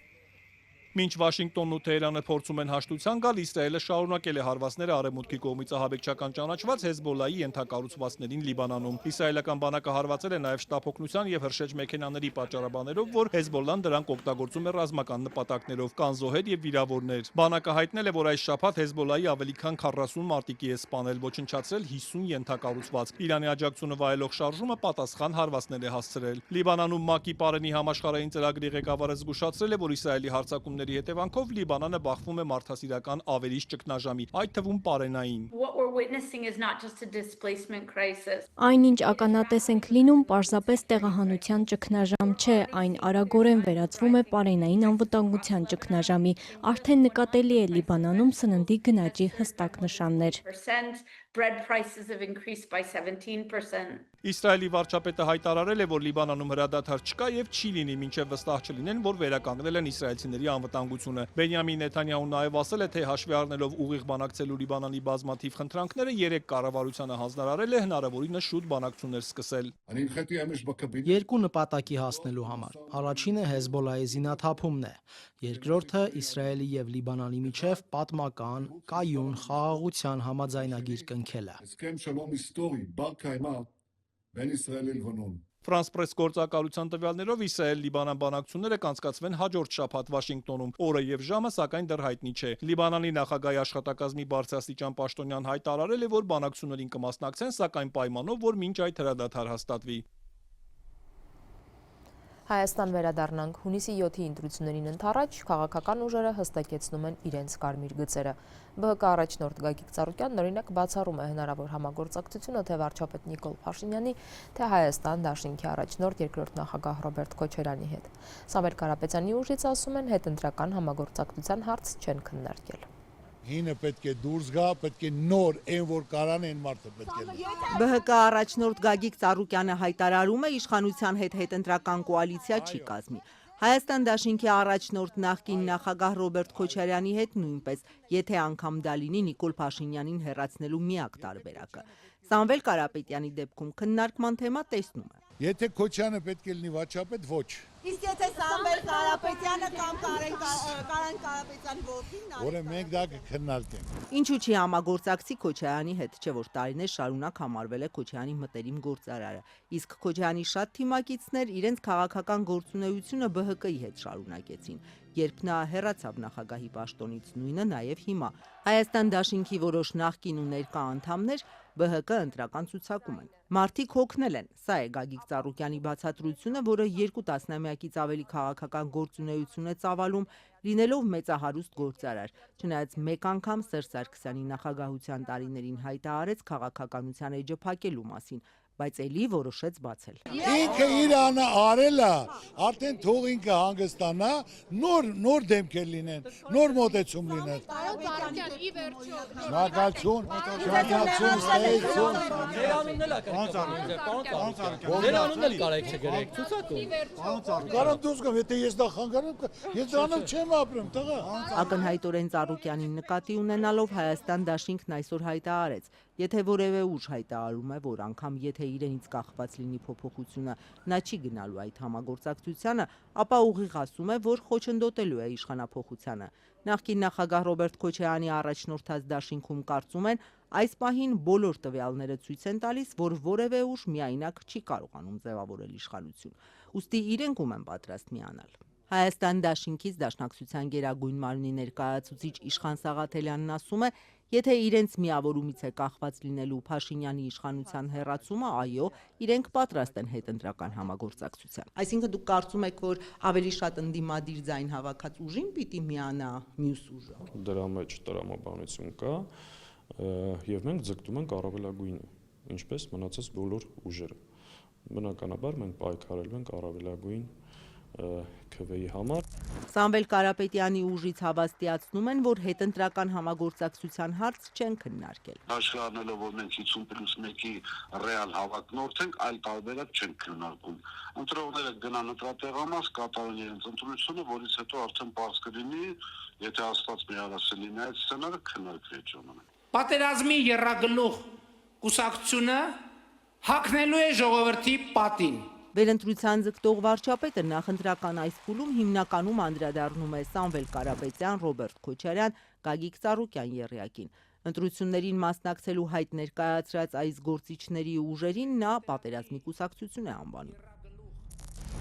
Մինչ Վաշինգտոնն ու Թեհրանը փորձում են հաշտության գալ, Իսրայելը շարունակել է հարվածները արևմուտքի կողմից ահաբեկչական ճանաչված Հեզբոլլայի ենթակառուցվածքներին Լիբանանում։ Իսրայելական բանակը հարվածել է նաև շտապօգնության եւ հրշեջ մեքենաների պատճառաբաներով, որ Հեզբոլլան դրանք օգտագործում է ռազմական նպատակներով, կան զոհեր եւ վիրավորներ։ Բանակը հայտնել է, որ այս շաբաթ Հեզբոլլայի ավելի քան 40 մարտիկի է սպանել, ոչնչացրել 50 ենթակառուցվածք։ Իրանի աջակցությունը վայելող շարժումը պատասխան հարվածներ է հասցրել։ Լիբանանում ՄԱԿ-ի Պարենի համաշխարհային ծրագրի ղեկավարը զգուշացրել է, որ Իսրայելի հարձակումների հետևանքով Լիբանանը բախվում է մարդասիրական ավերիչ ճգնաժամի, այդ թվում պարենային։ Այն ինչ ականատես ենք լինում, պարզապես տեղահանության ճգնաժամ չէ, այն արագորեն վերածվում է պարենային անվտանգության ճգնաժամի, արդեն նկատելի է Լիբանանում սննդի գնաճի հստակ նշաններ։ Իսրայելի վարչապետը հայտարարել է, որ Լիբանանում հրադադար չկա եւ չի լինի, մինչեւ վստահ չլինեն, որ վերականգնել են իսրայելցիների անվտանգությունը։ Բենյամին Նեթանյահուն նաեւ ասել է, թե հաշվի առնելով ուղիղ բանակցելու Լիբանանի բազմաթիվ խնդրանքները, 3 կառավարությանը հանձնարարել է հնարավորինս շուտ բանակցություններ սկսել։ Երկու նպատակի հասնելու համար։ Առաջինը Հեզբոլլայի զինաթափումն է, երկրորդը Իսրայելի եւ Լիբանանի միջև պատմական կայուն խաղաղության համաձայնագիր կնքելը։ Ֆրանս պրես գործակալության տվյալներով Իսրայել-Լիբանան բանակցությունները կանցկացվեն հաջորդ շաբաթ Վաշինգտոնում։ Օրը եւ ժամը սակայն դեռ հայտնի չէ։ Լիբանանի նախագահի աշխատակազմի բարձրաստիճան պաշտոնյան հայտարարել է, որ բանակցություններին կմասնակցեն, սակայն պայմանով, որ մինչ այդ հրադադար հաստատվի։ Հայաստան վերադառնանք հունիսի 7-ի ընտրություններին ընդառաջ քաղաքական ուժերը հստակեցնում են իրենց կարմիր գծերը։ ԲՀԿ առաջնորդ Գագիկ Ծառուկյանն օրինակ բացառում է հնարավոր համագործակցությունը թե վարչապետ Նիկոլ Փաշինյանի, թե Հայաստան դաշինքի առաջնորդ երկրորդ նախագահ Ռոբերտ Քոչարյանի հետ։ Սամվել Կարապետյանի ուժից ասում են հետընտրական համագործակցության հարց չեն քննարկել։ Հինը պետք է դուրս գա, պետք է նոր այն որ կարան այն մարդը պետք է լինի։ ԲՀԿ առաջնորդ Գագիկ Ծառուկյանը հայտարարում է իշխանության հետ հետընտրական կոալիցիա չի կազմի։ Հայաստան դաշինքի առաջնորդ նախկին նախագահ Ռոբերտ Քոչարյանի հետ նույնպես, եթե անգամ դա լինի Նիկոլ Փաշինյանին հեռացնելու միակ տարբերակը։ Սամվել Կարապետյանի դեպքում քննարկման թեմա տեսնում է։ Եթե Քոչյանը պետք է լինի վարչապետ, ոչ։ Իսկ եթե Սամվել Կարապետյանը կամ Կարեն Կարապետյանի որդին, Ուրեմն մենք դա կքննարկենք։ Ինչու՞ չի համագործակցի Քոչարյանի հետ, չէ՞ որ տարիներ շարունակ համարվել է Քոչարյանի մտերիմ գործարարը։ Իսկ Քոչարյանի շատ թիմակիցներ իրենց քաղաքական գործունեությունը ԲՀԿ-ի հետ շարունակեցին, երբ նա հեռացավ նախագահի պաշտոնից, նույնը նաև հիմա։ Հայաստան դաշինքի որոշ նախկին ու ներկա անդամներ ԲՀԿ ընտրական ցուցակում են։ Մարդիկ հոգնել են։ Սա է Գագիկ Ծառուկյանի բացատրությունը, որը 2 տասնամյակից ավելի քաղաքական գործունեություն է ծավալում, լինելով մեծահարուստ գործարար։ Չնայած մեկ անգամ Սերժ Սարգսյանի նախագահության տարիներին հայտարարեց քաղաքականության էջը փակելու մասին, բայց էլի որոշեց բացել։ Ինքը իր արել է, արդեն թող ինքը հանգստանա, նոր դեմքեր լինեն, նոր մոտեցում լինեն։ Շնորհակալություն, ստեղծություն։ Ձեր անունն էլ կարեք չգրեք, ցուցակում։ Կարամ դուրս գամ, եթե ես դա խանգարեմ, ես դրանով չեմ ապրում, տղա։ Ակնհայտորեն Ծառուկյանին նկատի ունենալով Հայաստան դաշինքն այսօր հայտարարեց, եթե որևէ ուժ հայտարարում է, որ անգամ եթե իրենից կախված լինի փոփոխությունը, նա չի գնալու այդ համագործակցությանը, ապա ուղիղ ասում է, որ խոչընդոտելու է իշխանափոխությանը։ Նախկին նախագահ Ռոբերտ Քոչարյանի առաջնորդած դաշինքում կարծում են, այս պահին բոլոր տվյալները ցույց են տալիս, որ որևէ ուժ միայնակ չի կարողանում ձևավորել իշխանություն։ Ուստի իրենք ում են պատրաստ միանալ։ Հայաստան դաշինքից Դաշնակցության գերագույն մարմնի ներկայացուցիչ Իշխան Սաղաթելյանն ասում է, եթե իրենց միավորումից է կախված լինելու Փաշինյանի իշխանության հեռացումը, այո, իրենք պատրաստ են հետընտրական համագործակցության։ Այսինքն դուք կարծում եք, որ ավելի շատ ընդդիմադիր ձայն հավաքած ուժին պիտի միանա մյուս ուժը։ Դրա մեջ տրամաբանություն կա, եւ մենք ձգտում ենք առավելագույնը, ինչպես մնացած բոլոր ուժերը։ Բնականաբար մենք պայքարելու ենք առավելագույն ՔՎ-ի համար։ Սամվել Կարապետյանի ուժից հավաստիացնում են, որ հետընտրական համագործակցության հարց չեն քննարկել։ Հաշվի առնելով, որ մենք 50+1-ի ռեալ հավակնորդ ենք, այլ տարբերակ չենք քննարկում։ Ընտրողները գնան ընտրատեղամաս, կատարեն իրենց ընտրությունը, որից հետո արդեն պարզ կլինի, եթե Աստված միարասել լինի այդ սցենարը, քննարկվի այդ ժամանակ։ Պատերազմի եռագլուխ կուսակցությունը հագնելու է ժողովրդի պատին։ Վերընտրության ձգտող վարչապետը նախընտրական այս փուլում հիմնականում անդրադառնում է Սամվել Կարապետյան, Ռոբերտ Քոչարյան, Գագիկ Ծառուկյան եռյակին։ Ընտրություններին մասնակցելու հայտ ներկայացրած այս գործիչների ուժերին նա պատերազմի կուսակցություն է անվանում։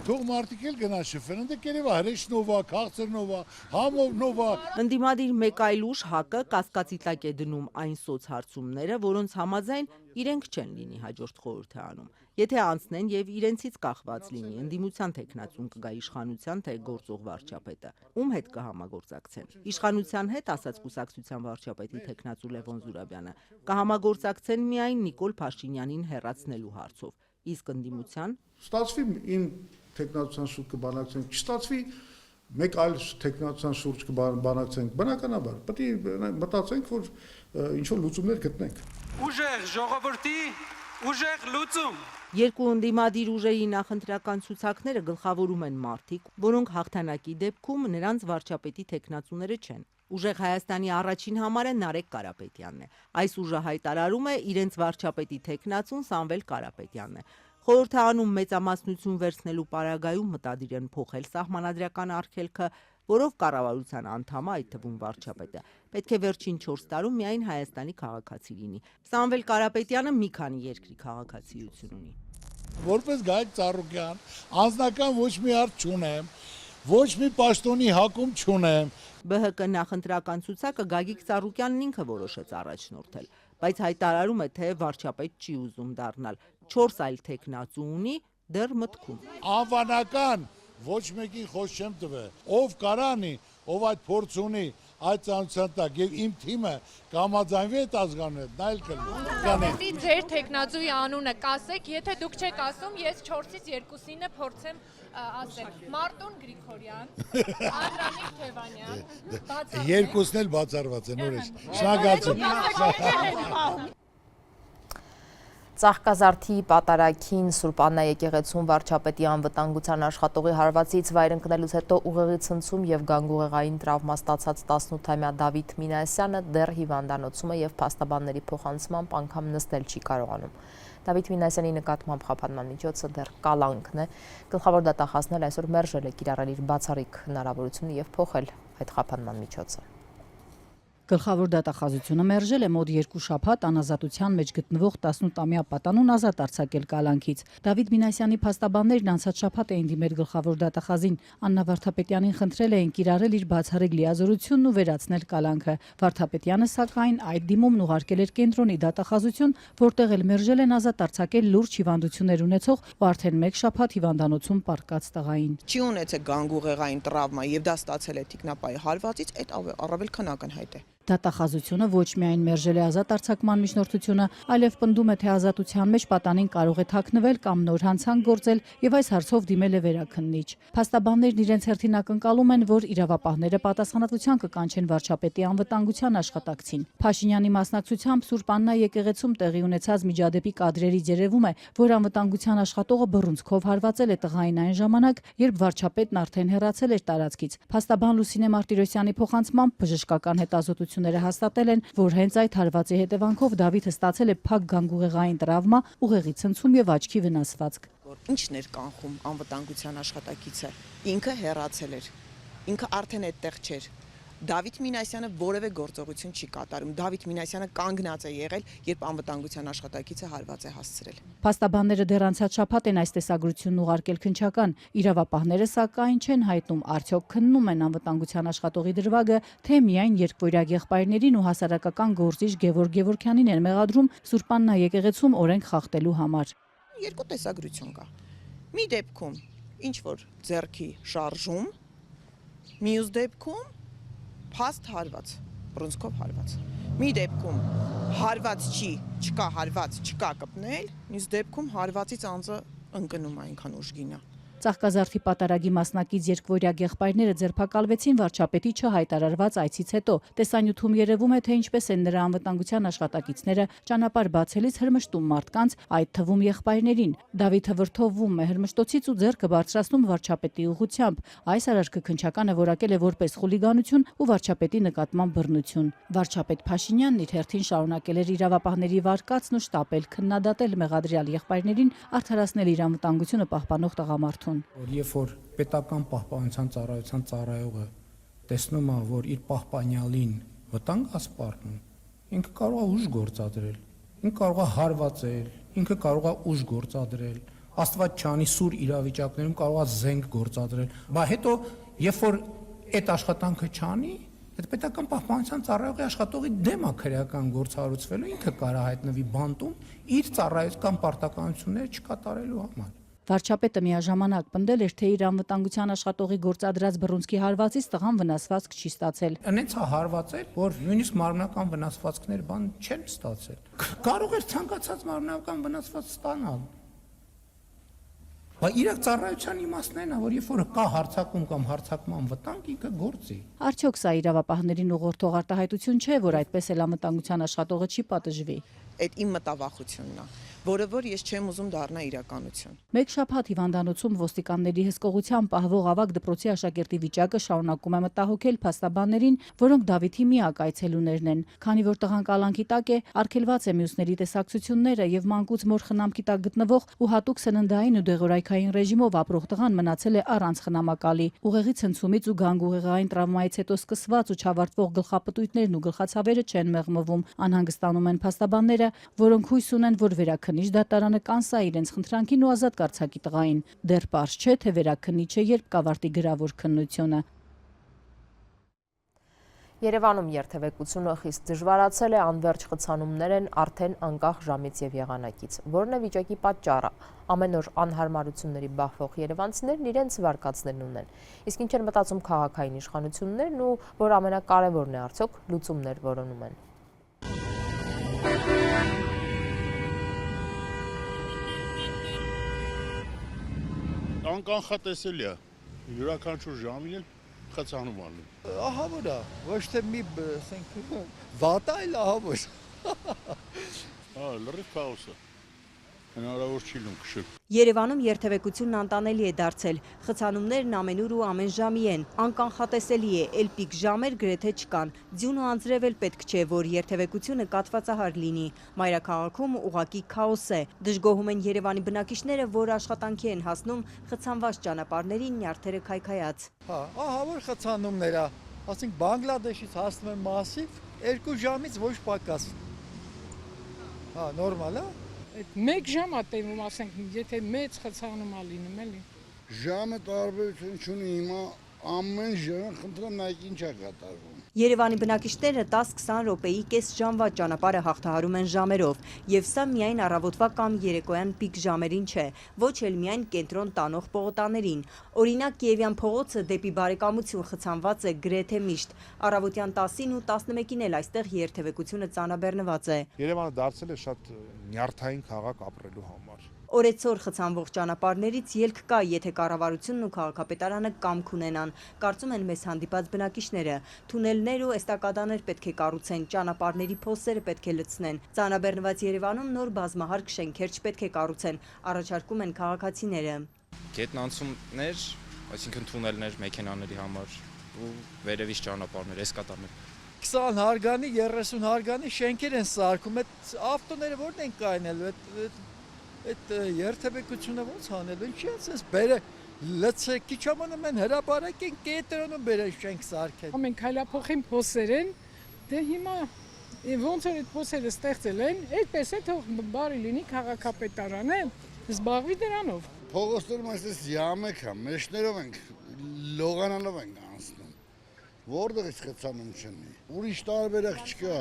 Թող մարդիկ էլ գնան շփվեն, ընդ կերևա հրեշնովա, քաղցրնովա, համովնովա։ Ընդդիմադիր մեկ այլ ուժ ՀԱԿ-ը կասկածի տակ է դնում այն սոցհարցումները, որոնց համաձայն իրենք չեն լինի հաջորդ խորհրդարանում։ Եթե անցնեն եւ իրենցից կախված լինի, ընդդիմության տեխնացուն կգա իշխանության թե գործող վարչապետը, ում հետ կհամագործակցեն։ Իշխանության հետ, ասաց կուսակցության վարչապետի տեխնացու Լևոն Զուրաբյանը, կհամագործակցեն միայն Նիկոլ Փաշինյանին հեռացնելու հարցով։ Իսկ ընդդիմության Ստացվի իմ տեխնացության շուրջ կբանակցենք, չստացվի մեկ այլ տեխնացության շուրջ կբանակցենք, բնականաբար, պետք է մտածենք, որ ինչ-որ լուծումներ գտնենք։ Ուժեղ ժողովրդի, ուժեղ լուծում։ Երկու ընդդիմադիր ուժերի նախընտրական ցուցակները գլխավորում են մարդիկ, որոնք հաղթանակի դեպքում նրանց վարչապետի տեխնացուները չեն։ Ուժեղ Հայաստանի առաջին համարը Նարեկ Կարապետյանն է։ Այս ուժը հայտարարում է իրենց վարչապետի տեխնացուն Սամվել Կարապետյանն է։ Խորհրդարանում մեծամասնություն վերցնելու պարագայում մտադիր են փոխել սահմանադրական արգելքը, որով կառավարության անդամը, այդ թվում վարչապետը, պետք է վերջին 4 տարում միայն Հայաստանի քաղաքացի լինի։ Սամվել Կարապետյանը մի քանի երկրի քաղաքացիություն ունի։ Որպես Գագիկ Ծառուկյան, անձնական ոչ մի հարց չունեմ, ոչ մի պաշտոնի հակում չունեմ։ ԲՀԿ նախընտրական ցուցակը Գագիկ Ծառուկյանն ինքը որոշեց առաջնորդել, բայց հայտարարում է, թե վարչապետ չի ուզում դառնալ։ 4 այլ տեխնացու ունի դեռ մտքում։ Անվանական ոչ մեկին խոս չեմ տվել։ Ով կարանի, ով այդ փորձ ունի, այդ ծանոթության տակ եւ իմ թիմը կհամաձայնվի այդ ազգանու հետ, նա էլ կլինի։ Ձեր տեխնացուի անունը կասեք, եթե դուք չեք ասում, ես 4-ից 2-ին փորձեմ ասել։ Մարտուն Գրիգորյան, Անդրանիկ Թևանյան, Երկուսն էլ բացառված են, ուրիշ։ Շնորհակալություն։ Ծաղկազարդի պատարագին Սուրբ Աննա եկեղեցում վարչապետի անվտանգության աշխատողի հարվածից վայր ընկնելուց հետո ուղեղի ցնցում եւ գանգուղեղային տրավմա ստացած 18-ամյա Դավիթ Մինասյանը դեռ հիվանդանոցում է եւ փաստաբանների փոխանցմամբ անգամ նստել չի կարողանում։ Դավիթ Մինասյանի նկատմամբ խափանման միջոցը դեռ կալանքն է։ Գլխավոր դատախազն էլ այսօր մերժել է կիրառել իր բացառիկ հնարավորությունը եւ փոխել այդ խափանման միջոցը։ Գլխավոր դատախազությունը մերժել է մոտ 2 շաբաթ անազատության մեջ գտնվող 18-ամյա պատանուն ազատ արձակել կալանքից։ Դավիթ Մինասյանի փաստաբաններն անցած շաբաթ էին դիմել գլխավոր դատախազին։ Աննա Վարդապետյանին խնդրել էին կիրառել իր բացառիկ լիազորությունն ու վերացնել կալանքը։ Վարդապետյանը սակայն այդ դիմումն ուղարկել էր կենտրոնի դատախազություն, որտեղ էլ մերժել են ազատ արձակել լուրջ հիվանդություններ ունեցող ու արդեն 1 շաբաթ հիվանդանոցում պառկած տղային։ Չի ունեցել գանգուղեղային տրավմա եւ դա ստացել է թիկնապայի հարվածից, այդ առավել քան ակնհայտ է։ Դատախազությունը ոչ միայն մերժել է ազատ արձակման միջնորդությունը, այլև պնդում է, թե ազատության մեջ պատանին կարող է թաքնվել կամ նոր հանցանք գործել եւ այս հարցով դիմել է վերաքննիչ։ Փաստաբաններն իրենց հերթին ակնկալում են, որ իրավապահները պատասխանատվության կկանչեն վարչապետի անվտանգության աշխատակցին։ Փաշինյանի մասնակցությամբ Սուրբ Աննա եկեղեցում տեղի ունեցած միջադեպի կադրերից երևում է, որ անվտանգության աշխատողը բռունցքով հարվածել է տղային այն ժամանակ, երբ վարչապետն արդեն հեռացել էր տարածքից։ Փաստաբան Լուսինե Մարտիրոսյանի փոխանցմամբ բժշկական հետազոտությունները հաստատել են, որ հենց այդ հարվածի հետևանքով Դավիթը ստացել է փակ գանգուղեղային տրավմա, ուղեղի ցնցում եւ աչքի վնասվածք։ Ինչն էր կանխում անվտանգության աշխատակիցը։ Ինքը հեռացել էր։ Ինքը արդեն այդտեղ չէր։ Դավիթ Մինասյանը որևէ գործողություն չի կատարում։ Դավիթ Մինասյանը կանգնած է եղել, երբ անվտանգության աշխատակիցը հարված է հասցրել։ Փաստաբանները դեռ անցած շաբաթ են այս տեսագրությունն ուղարկել քննչական։ Իրավապահները սակայն չեն հայտնում, արդյոք քննում են անվտանգության աշխատողի դրվագը, թե միայն երկվորյակ եղբայրներին ու հասարակական գործիչ Գևորգ Գևորգյանին են մեղադրում Սուրբ Աննա եկեղեցում օրենք խախտելու համար։ Երկու տեսագրություն կա։ Մի դեպքում ինչ որ ձեռքի շարժում, մյուս դեպքում փաստ հարված, բռունցքով հարված։ Մի դեպքում հարված չի, չկա հարված, չկա կպնել, մյուս դեպքում հարվածից անձը ընկնում այնքան ուժգին է։ Ծաղկազարդի պատարագի մասնակից երկվորյակ եղբայրները ձերբակալվեցին վարչապետի չհայտարարված այցից հետո։ Տեսանյութում երևում է, թե ինչպես են նրա անվտանգության աշխատակիցները ճանապարհ բացելիս հրմշտում մարդկանց, այդ թվում եղբայրներին։ Դավիթը վրդովվում է հրմշտոցից ու ձեռքը բարձրացնում վարչապետի ուղղությամբ։ Այս արարքը քննչականը որակել է որպես խուլիգանություն ու վարչապետի նկատմամբ բռնություն։ Վարչապետ Փաշինյանն իր հերթին շարունակել էր իրավապահների վարկածն ու շտապել քննադատել մեղադրյալ եղբայրներին, արդարացնել իր անվտանգությունը պահպանող տղամարդու։ Երբ որ պետական պահպանության ծառայության ծառայողը տեսնում է, որ իր պահպանյալին վտանգ է սպառնում, ինքը կարող է ուժ գործադրել, ինքը կարող է հարվածել, ինքը կարող է ուժ գործադրել, Աստված չանի սուր իրավիճակներում կարող է զենք գործադրել, բայց հետո երբ որ այդ աշխատանքը չանի, այդ պետական պահպանության ծառայողի աշխատողի դեմ է քրեական գործառույցվելու, ինքը կարող է հայտնվի բանտում իր ծառայական պարտականությունները չկատարելու համար։ Վարչապետը միաժամանակ պնդել էր, թե իր անվտանգության աշխատողի գործադրած բռունցքի հարվածից տղան վնասվածք չի ստացել։ Այնց է հարվածել, որ նույնիսկ մարմնական վնասվածքներ բան չեն ստացել։ Կարող էր ցանկացած մարմնական վնասվածք ստանալ։ Բայց իր ծառայության իմաստն այն է, որ երբ որ կա հարցակում կամ հարցակման վտանգ, ինքը գործի։ Արդյոք սա իրավապահներին ուղղորդող արտահայտություն չէ, որ այդպես էլ անվտանգության աշխատողը չի պատժվի։ Այդ իմ մտավախությունն է, որը որ ես չեմ ուզում դառնա իրականություն։ Մեկ շաբաթ հիվանդանոցում ոստիկանների հսկողությամբ պահվող ավագ դպրոցի աշակերտի վիճակը շարունակում է մտահոգել փաստաբաններին, որոնք Դավիթի միակ այցելուներն են։ Քանի որ տղան կալանքի տակ է, արգելված է մյուսների տեսակցությունները եւ մանկուց մոր խնամքի տակ գտնվող ու հատուկ սննդային ու դեղորայքային ռեժիմով ապրող տղան մնացել է առանց խնամակալի։ Ուղեղի ցնցումից ու գանգուղեղային տրավմայից հետո սկսված ու չավարտվող գլխապտույտներն ու գլխացավերը չեն մեղմվում։ Անհանգստանում են փաստաբանները, որոնք հույս ունեն, որ վերաքննիչ դատարանը կանսա իրենց խնդրանքին ու ազատ կարձակի տղային։ Դեռ պարզ չէ, թե վերաքննիչը երբ կավարտի գրավոր քննությունը։ Երևանում երթևեկությունը խիստ դժվարացել է, անվերջ խցանումներ են արդեն անկախ ժամից եւ եղանակից։ Որն է վիճակի պատճառը։ Ամեն օր անհարմարությունների բախվող երևանցիներն իրենց վարկածներն ունեն։ Իսկ ինչ են մտածում քաղաքային իշխանություններն ու որ ամենակարևորն է արդյոք լուծումներ որոնում են։ Անկանխատեսելի է, յուրաքանչյուր ժամին էլ խցանում անում։ Ահավոր է, ոչ թե մի վատ է, այլ ահավոր։ Լրիվ քաոս է։ հնարավոր չի լուն քշել։ Երևանում երթևեկությունն անտանելի է դարձել, խցանումներն ամենուր ու ամեն ժամի են, անկանխատեսելի է, էլ պիկ ժամեր գրեթե չկան, ձյուն ու անձրև էլ պետք չէ, որ երթևեկությունը կատվածահար լինի, մայրաքաղաքում ուղղակի քաոս է, դժգոհում են Երևանի բնակիչները, որ աշխատանքի են հասնում խցանված ճանապարհներին նյարդերը քայքայած։ Ահա որ խցանումներ է, ասենք Բանգլադեշից հասնում են Մասիվ 2 ժամից ոչ պակաս։ Նորմալ է։ Մեկ ժամ է տևում, ասենք, եթե մեծ խցանում է լինում, էլի։ Ժամը տարբերություն չունի, հիմա ամեն ժամ խնդրեմ նայեք ինչ է կատարվում։ Երևանի բնակիչները 10-20 րոպեի կես ժամվա ճանապարհը հաղթահարում են ժամերով, եւ սա միայն առավոտվա կամ երեկոյան պիկ ժամերին չէ, ոչ էլ միայն կենտրոն տանող պողոտաներին։ Օրինակ Կիևյան փողոցը դեպի Բարեկամություն խցանված է գրեթե միշտ։ Առավոտյան 10-ին ու 11-ին էլ այստեղ երթևեկությունը ծանրաբեռնված է։ Երևանը դարձել է շատ նյարդային քաղաք ապրելու համար։ Օրեցօր խցանվող ճանապարհներից ելք կա, եթե կառավարությունն ու քաղաքապետարանը կամք ունենան, կարծում են մեզ հանդիպած բնակիչները։ Թունելներ ու էստակադաներ պետք է կառուցեն, ճանապարհների փոսերը պետք է լցնեն։ Ծանրաբեռնված Երևանում նոր բազմահարկ շենքեր չպետք է կառուցեն, առաջարկում են քաղաքացիները։ Գետնանցումներ, այսինքն թունելներ մեքենաների համար ու վերևից ճանապարհներ, էսկադարներ։ 20 հարգանի, 30 հարգանի շենքեր են սարքում, այդ ավտոները որտե են կայնելու, այդ երթևեկությունը ոնց հանելու, ինչի՞ ասես բերը լցեք, քիչ ամանը մեն հրապարակեն կենտրոնում բերեն շենք սարքեն։ Մենք հայլափոխին փոսեր են, դե հիմա ոնց որ այդ փոսերը ստեղծել են, այդպես է թող բարի լինի քաղաքապետարանը, զբաղվի դրանով։ Փողոցներում այսպես յամեկ է, մեջներով ենք, լողանալով ենք անցնում։ Որտեղից խցանում չունի։ Ուրիշ տարբերակ չկա։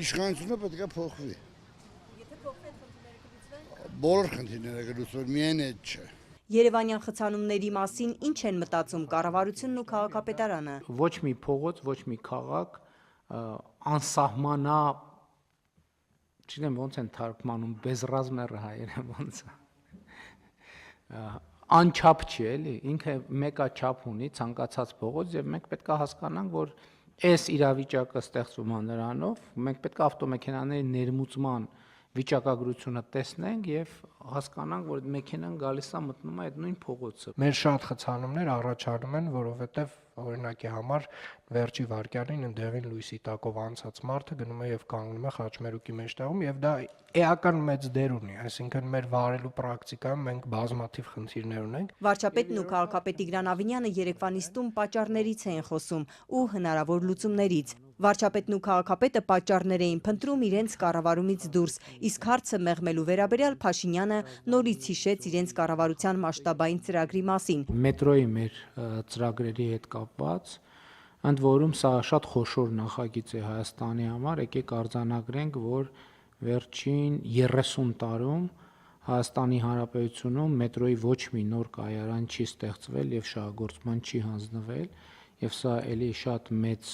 Իշխանությունը պետք է փոխվի։ Բոլոր խնդիրները գլուխ միայն այդ չէ։ Երևանյան խցանումների մասին ինչ են մտածում կառավարությունն ու քաղաքապետարանը։ Ոչ մի փողոց, ոչ մի քաղաք անսահմանա, չգիտեմ ոնց են թարգմանում, բեզրազմերը հայերը ոնց է։ Անչափ չի, էլի, ինքը մեկա չափ ունի ցանկացած փողոց եւ մենք պետք է հասկանանք, որ այս իրավիճակը ստեղծում է նրանով, մենք պետք է ավտոմեքենաների ներմուծման վիճակագրությունը տեսնենք եւ հասկանանք, որ մեքենան գալիս է մտնում է այդ նույն փողոցը։ Մեր շատ խցանումներ առաջանում են, որովհետեւ օրինակի համար վերջի վարկյանին ընդեղին լույսի տակով անցած մարդը գնում է եւ կանգնում է խաչմերուկի մեջտեղում եւ դա էական մեծ դեր ունի, այսինքն մեր վարելու պրակտիկայում մենք բազմաթիվ խնդիրներ ունենք։ Վարչապետն ու քաղաքապետ Տիգրան Ավինյանը Երևանի նիստում պատճառներից էին խոսում ու հնարավոր լուծումներից։ Վարչապետն ու քաղաքապետը պատճառներ էին փնտրում իրենց կառավարումից դուրս, իսկ հարցը մեղմելու վերաբերյալ Փաշինյանը նորից հիշեց իրենց կառավարության մասշտաբային ծրագրի մասին։ Մետրոյի մեր ծրագրերի հետ կապված, ընդ որում սա շատ խոշոր նախագիծ է Հայաստանի համար, եկեք արձանագրենք, որ վերջին 30 տարում Հայաստանի Հանրապետությունում մետրոյի ոչ մի նոր կայարան չի ստեղծվել եւ շահագործման չի հանձնվել եւ սա էլի շատ մեծ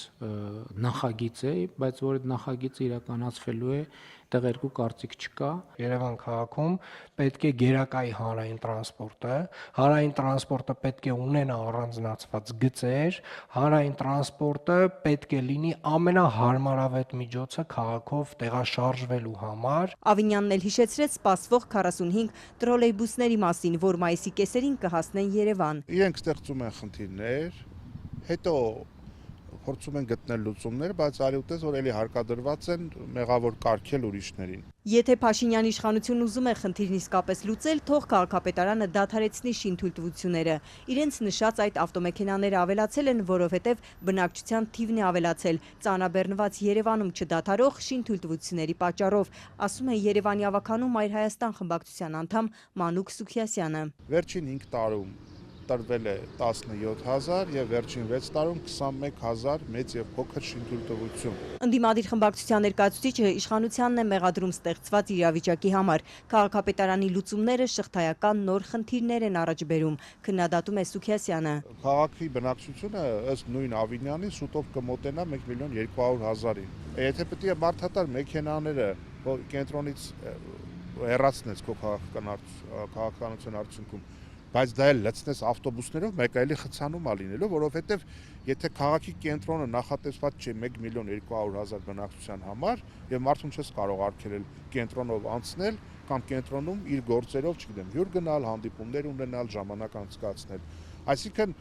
նախագիծ է, բայց որ այդ նախագիծը իրականացվելու է, այդտեղ երկու կարծիք չկա։ Երևան քաղաքում պետք է գերակայի հանրային տրանսպորտը պետք է ունենա առանձնացված գծեր, հանրային տրանսպորտը պետք է լինի ամենահարմարավետ միջոցը քաղաքով տեղաշարժվելու համար։ Ավինյանն էլ հիշեցրեց սպասվող 45 տրոլեյբուսների մասին, որ մայիսի կեսերին կհասնեն Երևան։ Իրենք ստեղծում են խնդիրներ, հետո փորձում են գտնել լուծումներ, բայց արյուտես որ էլի հարկադրված են մեղավոր կարգել ուրիշներին։ Եթե Փաշինյանի իշխանությունն ուզում է խնդիրն իսկապես լուծել, թող քաղաքապետարանը դադարեցնի շինթույլտվությունները։ Իրենց նշած այդ ավտոմեքենաները ավելացել են, որովհետև բնակչության թիվն է ավելացել, ծանրաբեռնված Երևանում չդադարող շինթույլտվությունների պատճառով, ասում է Երևանի ավականու Մայր Հայաստան խմբակցության անդամ Մանուկ Սուքիասյանը։ Վերջին 5 տարում տրվել է 17000 եւ վերջին 6 տարում 21000 մեծ եւ փոքր շինթույլտվություն։ Ընդդիմադիր խմբակցության ներկայացուցիչը իշխանությանն է մեղադրում ստեղծված իրավիճակի համար։ Քաղաքապետարանի լուծումները շղթայական նոր խնդիրներ են առաջ բերում, քննադատում է Սուքիասյանը։ Քաղաքի բնակչությունը ըստ նույն Ավինյանի շուտով կմոտենա 1.200.000-ին։ Եթե պետք է մարդատար մեքենաները կենտրոնից հեռացնես քո քաղաքականության արդյունքում, բայց դա էլ լցնես ավտոբուսներով, մեկը էլի խցանում է լինելու, որովհետև եթե քաղաքի կենտրոնը նախատեսված չէ 1.200.000 բնակչության համար եւ մարդուն չես կարող արգելել կենտրոնով անցնել, կամ կենտրոնում իր գործերով, չգիտեմ, հյուր գնալ, հանդիպումներ ունենալ, ժամանակ անցկացնել։ Այսինքն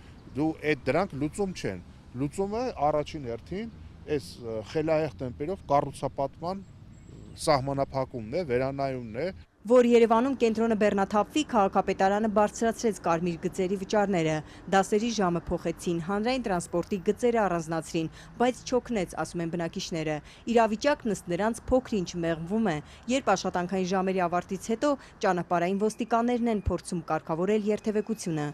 դրանք լուծում չեն։ Լուծումը առաջին հերթին այս խելահեղ տեմպերով կառուցապատման սահմանափակումն է, վերանայումն է։ Որ Երևանում կենտրոնը բեռնաթափվի, քաղաքապետարանը բարձրացրեց կարմիր գծերի վճարները, դասերի ժամը փոխեցին, հանրային տրանսպորտի գծերը առանձնացրին, բայց չօգնեց, ասում են բնակիչները։ Իրավիճակն ըստ նրանց փոքր-ինչ մեղմվում է, երբ աշխատանքային ժամերի ավարտից հետո ճանապարհային ոստիկաններն են փորձում կարգավորել երթևեկությունը։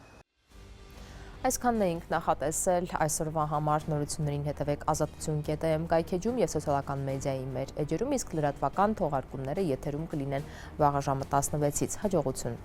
Այսքանն էինք նախատեսել այսօրվա համար, նորություններին հետևեք ազատություն.am կայքեջում և սոցիալական մեդիայի մեր էջերում, իսկ լրատվական թողարկումները եթերում կլինեն վաղ ժամը 16-ից։ Հաջողություն։